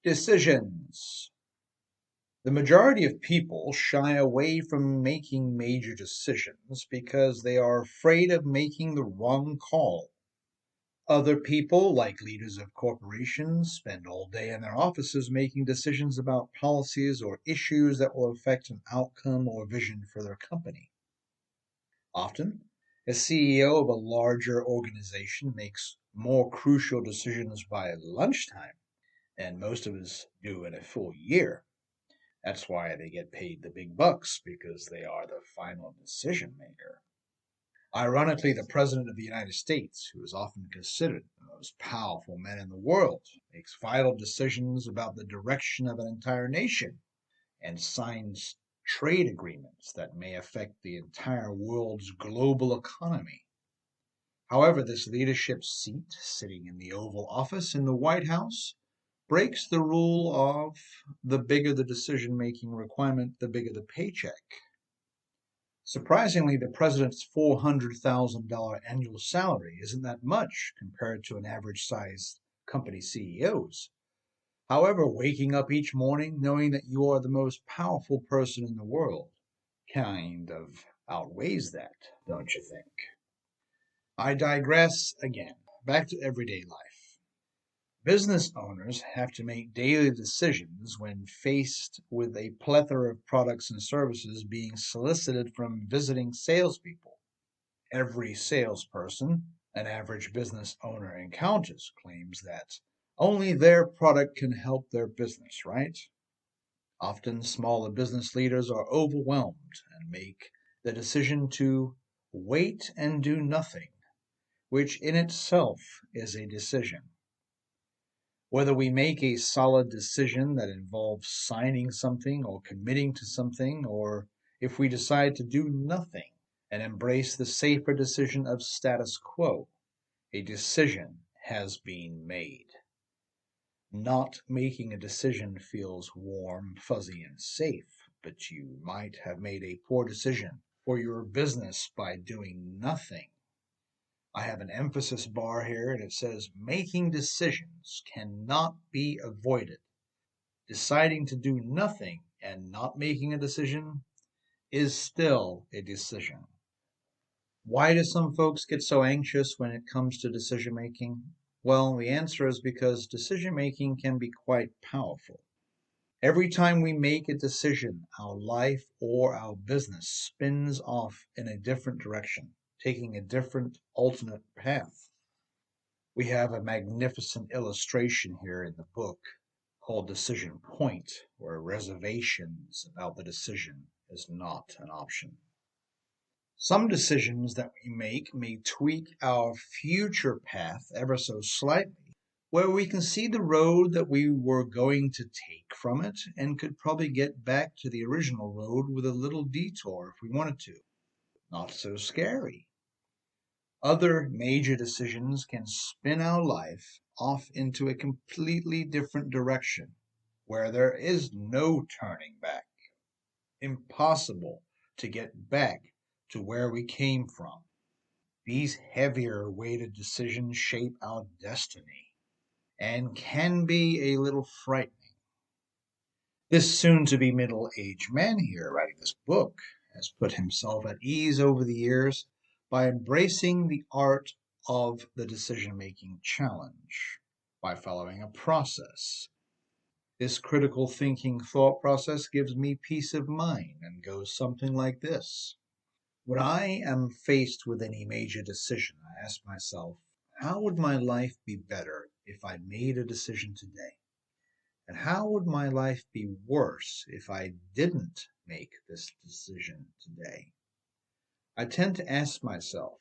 Decisions. The majority of people shy away from making major decisions because they are afraid of making the wrong call. Other people, like leaders of corporations, spend all day in their offices making decisions about policies or issues that will affect an outcome or vision for their company. Often, a CEO of a larger organization makes more crucial decisions by lunchtime, and most of us do in a full year. That's why they get paid the big bucks, because they are the final decision maker. Ironically, the President of the United States, who is often considered the most powerful man in the world, makes vital decisions about the direction of an entire nation and signs trade agreements that may affect the entire world's global economy. However, this leadership seat, sitting in the Oval Office in the White House, breaks the rule of the bigger the decision-making requirement, the bigger the paycheck. Surprisingly, the president's $400,000 annual salary isn't that much compared to an average-sized company CEO's. However, waking up each morning knowing that you are the most powerful person in the world kind of outweighs that, don't you think? I digress again. Back to everyday life. Business owners have to make daily decisions when faced with a plethora of products and services being solicited from visiting salespeople. Every salesperson an average business owner encounters claims that only their product can help their business, right? Often, smaller business leaders are overwhelmed and make the decision to wait and do nothing, which in itself is a decision. Whether we make a solid decision that involves signing something or committing to something, or if we decide to do nothing and embrace the safer decision of status quo, a decision has been made. Not making a decision feels warm, fuzzy, and safe, but you might have made a poor decision for your business by doing nothing. I have an emphasis bar here, and it says making decisions cannot be avoided. Deciding to do nothing and not making a decision is still a decision. Why do some folks get so anxious when it comes to decision making? Well, the answer is because decision making can be quite powerful. Every time we make a decision, our life or our business spins off in a different direction, taking a different alternate path. We have a magnificent illustration here in the book called Decision Point, where reservations about the decision is not an option. Some decisions that we make may tweak our future path ever so slightly, where we can see the road that we were going to take from it and could probably get back to the original road with a little detour if we wanted to. Not so scary. Other major decisions can spin our life off into a completely different direction, where there is no turning back. Impossible to get back to where we came from. These heavier weighted decisions shape our destiny and can be a little frightening. This soon-to-be middle-aged man here writing this book has put himself at ease over the years by embracing the art of the decision-making challenge, by following a process. This critical thinking thought process gives me peace of mind and goes something like this. When I am faced with any major decision, I ask myself, how would my life be better if I made a decision today? And how would my life be worse if I didn't make this decision today? I tend to ask myself,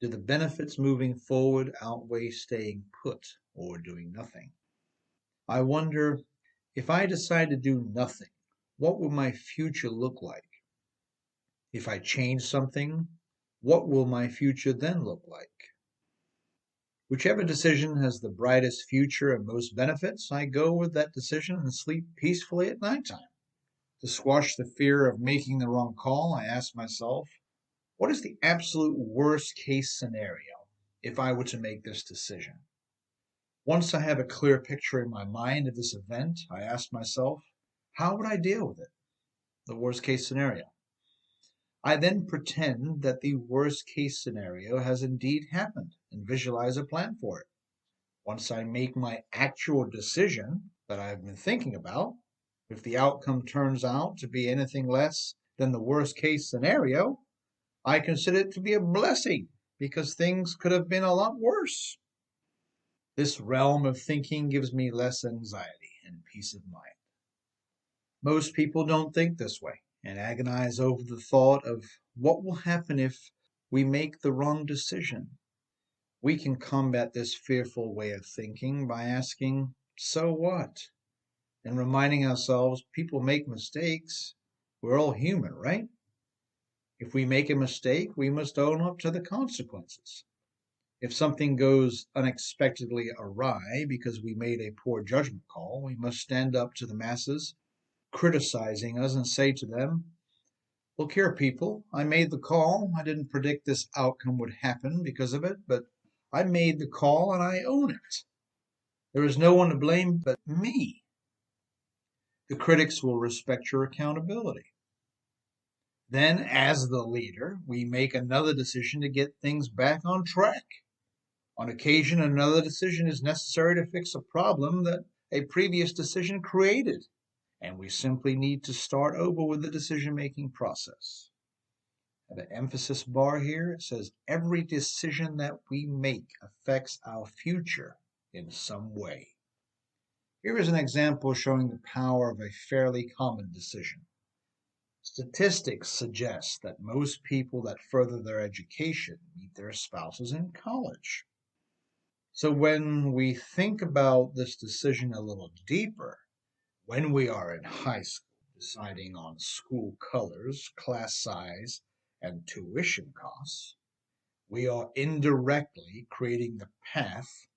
do the benefits moving forward outweigh staying put or doing nothing? I wonder, if I decide to do nothing, what will my future look like? If I change something, what will my future then look like? Whichever decision has the brightest future and most benefits, I go with that decision and sleep peacefully at nighttime. To squash the fear of making the wrong call, I ask myself, what is the absolute worst case scenario if I were to make this decision? Once I have a clear picture in my mind of this event, I ask myself, how would I deal with it? The worst case scenario. I then pretend that the worst case scenario has indeed happened and visualize a plan for it. Once I make my actual decision that I've been thinking about, if the outcome turns out to be anything less than the worst case scenario, I consider it to be a blessing because things could have been a lot worse. This realm of thinking gives me less anxiety and peace of mind. Most people don't think this way and agonize over the thought of what will happen if we make the wrong decision. We can combat this fearful way of thinking by asking, so what? And reminding ourselves people make mistakes. We're all human, right? If we make a mistake, we must own up to the consequences. If something goes unexpectedly awry because we made a poor judgment call, we must stand up to the masses criticizing us and say to them, look here, people, I made the call. I didn't predict this outcome would happen because of it, but I made the call and I own it. There is no one to blame but me. The critics will respect your accountability. Then, as the leader, we make another decision to get things back on track. On occasion, another decision is necessary to fix a problem that a previous decision created, and we simply need to start over with the decision-making process. And the emphasis bar here, it says every decision that we make affects our future in some way. Here is an example showing the power of a fairly common decision. Statistics suggest that most people that further their education meet their spouses in college. So when we think about this decision a little deeper, when we are in high school, deciding on school colors, class size, and tuition costs, we are indirectly creating the path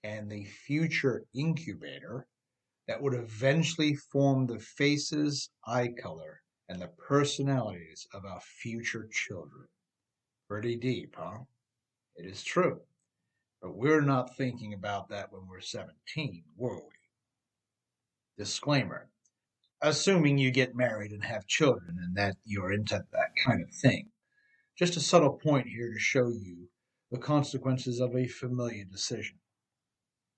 and the future incubator that would eventually form the faces, eye color, and the personalities of our future children. Pretty deep, huh? It is true. But we're not thinking about that when we're 17, were we? Disclaimer. Assuming you get married and have children and that you're into that kind of thing. Just a subtle point here to show you the consequences of a familiar decision.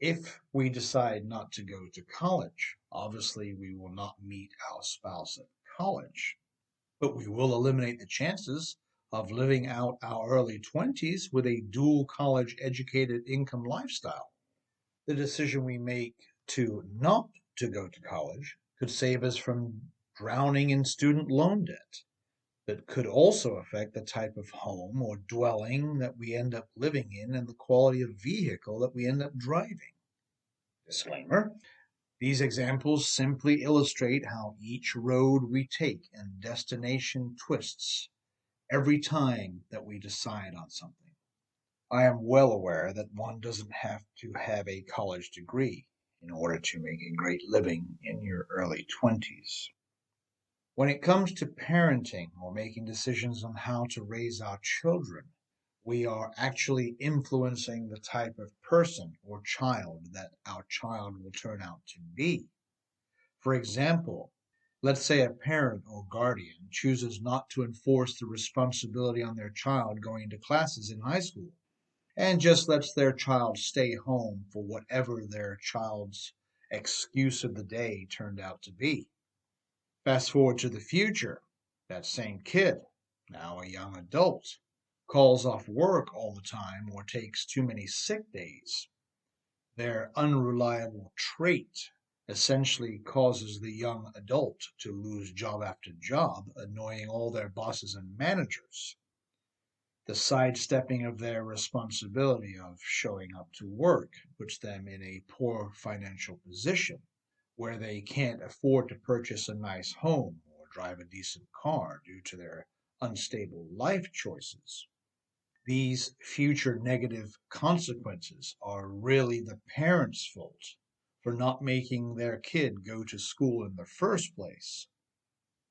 If we decide not to go to college, obviously we will not meet our spouse at college, but we will eliminate the chances of living out our early 20s with a dual college educated income lifestyle. The decision we make to not to go to college could save us from drowning in student loan debt, but could also affect the type of home or dwelling that we end up living in and the quality of vehicle that we end up driving. Disclaimer. These examples simply illustrate how each road we take and destination twists every time that we decide on something. I am well aware that one doesn't have to have a college degree in order to make a great living in your early 20s. When it comes to parenting or making decisions on how to raise our children, we are actually influencing the type of person or child that our child will turn out to be. For example, let's say a parent or guardian chooses not to enforce the responsibility on their child going to classes in high school and just lets their child stay home for whatever their child's excuse of the day turned out to be. Fast forward to the future, that same kid, now a young adult, calls off work all the time or takes too many sick days. Their unreliable trait essentially causes the young adult to lose job after job, annoying all their bosses and managers. The sidestepping of their responsibility of showing up to work puts them in a poor financial position where they can't afford to purchase a nice home or drive a decent car due to their unstable life choices. These future negative consequences are really the parents' fault for not making their kid go to school in the first place.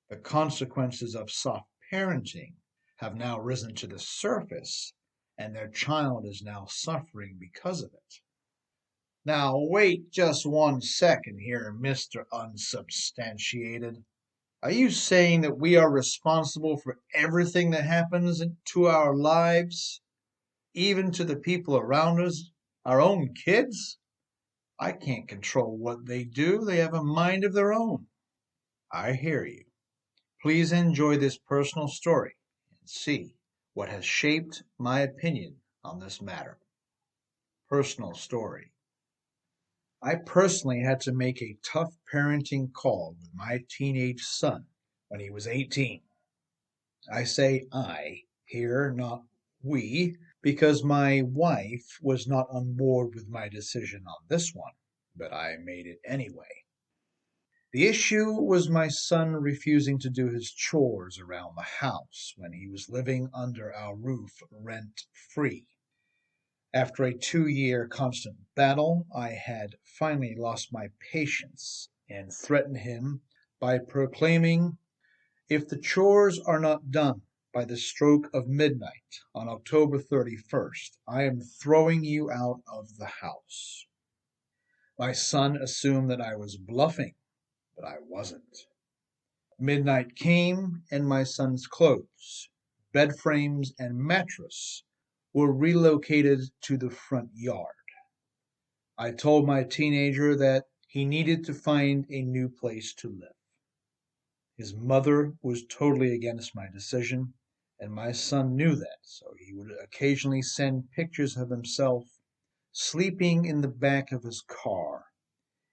The consequences of soft parenting have now risen to the surface, and their child is now suffering because of it. Now, wait just 1 second here, Mr. Unsubstantiated. Are you saying that we are responsible for everything that happens to our lives, even to the people around us, our own kids? I can't control what they do. They have a mind of their own. I hear you. Please enjoy this personal story and see what has shaped my opinion on this matter. Personal story. I personally had to make a tough parenting call with my teenage son when he was 18. I say I here, not we, because my wife was not on board with my decision on this one, but I made it anyway. The issue was my son refusing to do his chores around the house when he was living under our roof rent-free. After a 2-year constant battle, I had finally lost my patience and threatened him by proclaiming, "If the chores are not done by the stroke of midnight on October 31st, I am throwing you out of the house." My son assumed that I was bluffing, but I wasn't. Midnight came, and my son's clothes, bed frames, and mattress were relocated to the front yard. I told my teenager that he needed to find a new place to live. His mother was totally against my decision, and my son knew that, so he would occasionally send pictures of himself sleeping in the back of his car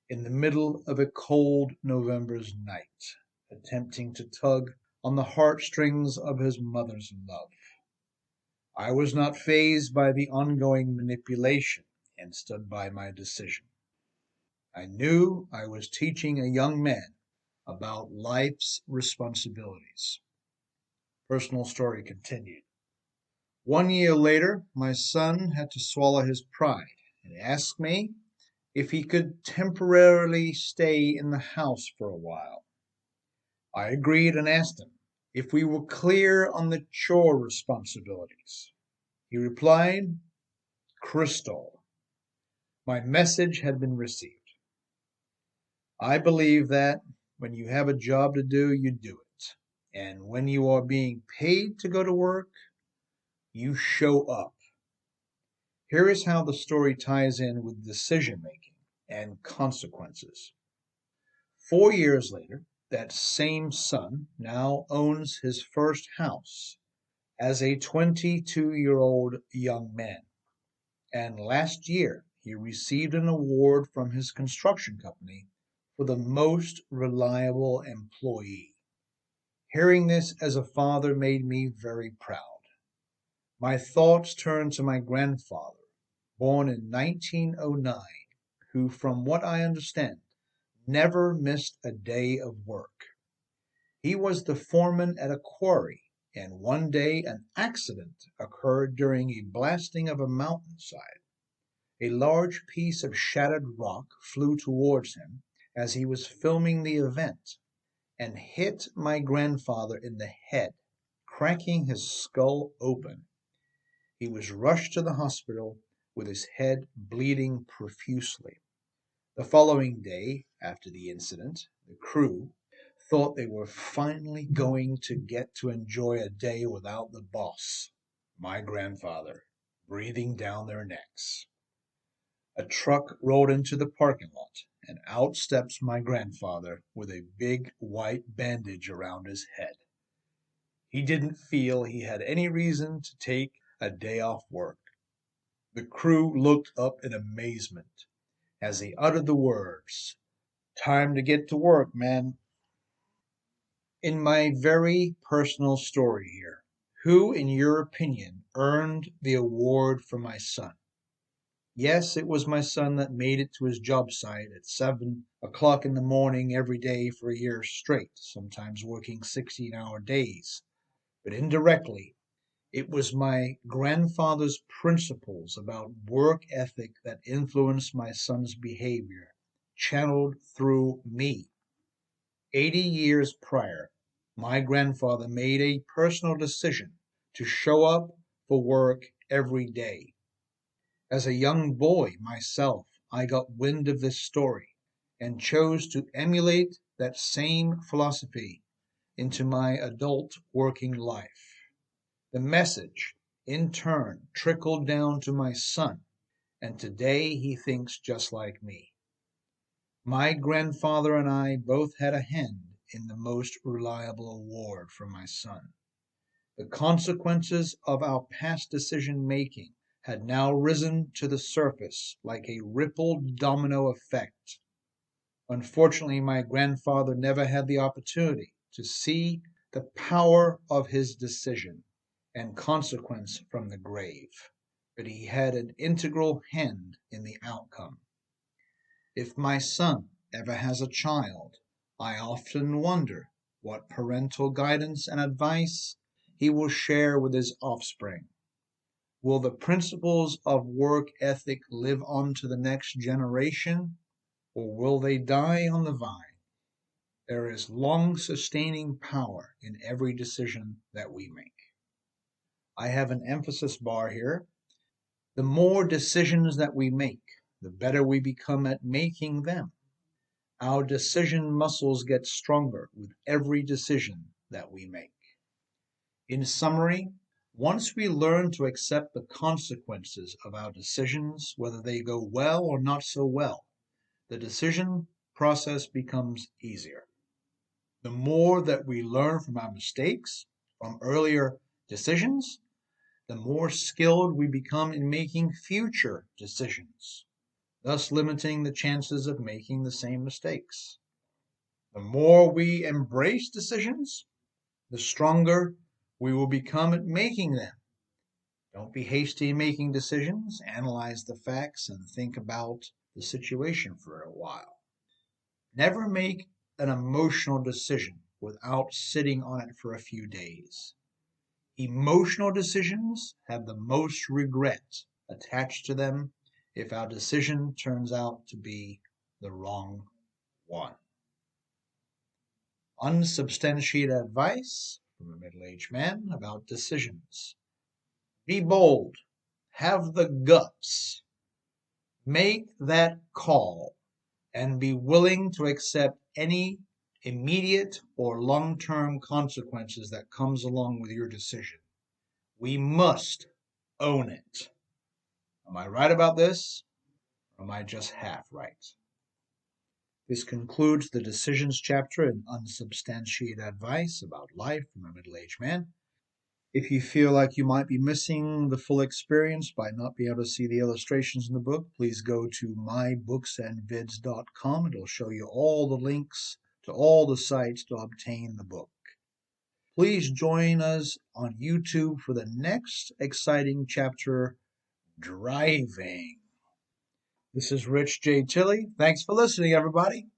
in the middle of a cold November's night, attempting to tug on the heartstrings of his mother's love. I was not fazed by the ongoing manipulation and stood by my decision. I knew I was teaching a young man about life's responsibilities. Personal story continued. 1 year later, my son had to swallow his pride and asked me if he could temporarily stay in the house for a while. I agreed and asked him if we were clear on the chore responsibilities. He replied, "Crystal." My message had been received. I believe that when you have a job to do, you do it. And when you are being paid to go to work, you show up. Here is how the story ties in with decision making and consequences. 4 years later, that same son now owns his first house as a 22-year-old young man. And last year, he received an award from his construction company for the most reliable employee. Hearing this as a father made me very proud. My thoughts turned to my grandfather, born in 1909, who, from what I understand, never missed a day of work. He was the foreman at a quarry, and one day an accident occurred during a blasting of a mountainside. A large piece of shattered rock flew towards him as he was filming the event and hit my grandfather in the head, cracking his skull open. He was rushed to the hospital with his head bleeding profusely. The following day, after the incident, the crew thought they were finally going to get to enjoy a day without the boss, my grandfather, breathing down their necks. A truck rolled into the parking lot, and out steps my grandfather with a big white bandage around his head. He didn't feel he had any reason to take a day off work. The crew looked up in amazement as he uttered the words, "Time to get to work, man." In my very personal story here, who, in your opinion, earned the award for my son? Yes, it was my son that made it to his job site at 7 o'clock in the morning every day for a year straight, sometimes working 16-hour days. But indirectly, it was my grandfather's principles about work ethic that influenced my son's behavior, channeled through me. 80 years prior, my grandfather made a personal decision to show up for work every day. As a young boy myself, I got wind of this story and chose to emulate that same philosophy into my adult working life. The message, in turn, trickled down to my son, and today he thinks just like me. My grandfather and I both had a hand in the most reliable award for my son. The consequences of our past decision making had now risen to the surface like a rippled domino effect. Unfortunately, my grandfather never had the opportunity to see the power of his decision and consequence from the grave, but he had an integral hand in the outcome. If my son ever has a child, I often wonder what parental guidance and advice he will share with his offspring. Will the principles of work ethic live on to the next generation, or will they die on the vine? There is long-sustaining power in every decision that we make. I have an emphasis bar here. The more decisions that we make, the better we become at making them. Our decision muscles get stronger with every decision that we make. In summary, once we learn to accept the consequences of our decisions, whether they go well or not so well, the decision process becomes easier. The more that we learn from our mistakes, from earlier decisions, the more skilled we become in making future decisions, thus limiting the chances of making the same mistakes. The more we embrace decisions, the stronger we will become at making them. Don't be hasty in making decisions. Analyze the facts and think about the situation for a while. Never make an emotional decision without sitting on it for a few days. Emotional decisions have the most regret attached to them if our decision turns out to be the wrong one. Unsubstantiated advice from a middle-aged man about decisions. Be bold. Have the guts. Make that call and be willing to accept any immediate or long-term consequences that comes along with your decision. We must own it. Am I right about this? Or am I just half right? This concludes the decisions chapter in unsubstantiated advice about life from a middle-aged man. If you feel like you might be missing the full experience by not being able to see the illustrations in the book, please go to mybooksandvids.com. It'll show you all the links to all the sites to obtain the book. Please join us on YouTube for the next exciting chapter, Driving. This is Rich J. Tilley. Thanks for listening, everybody.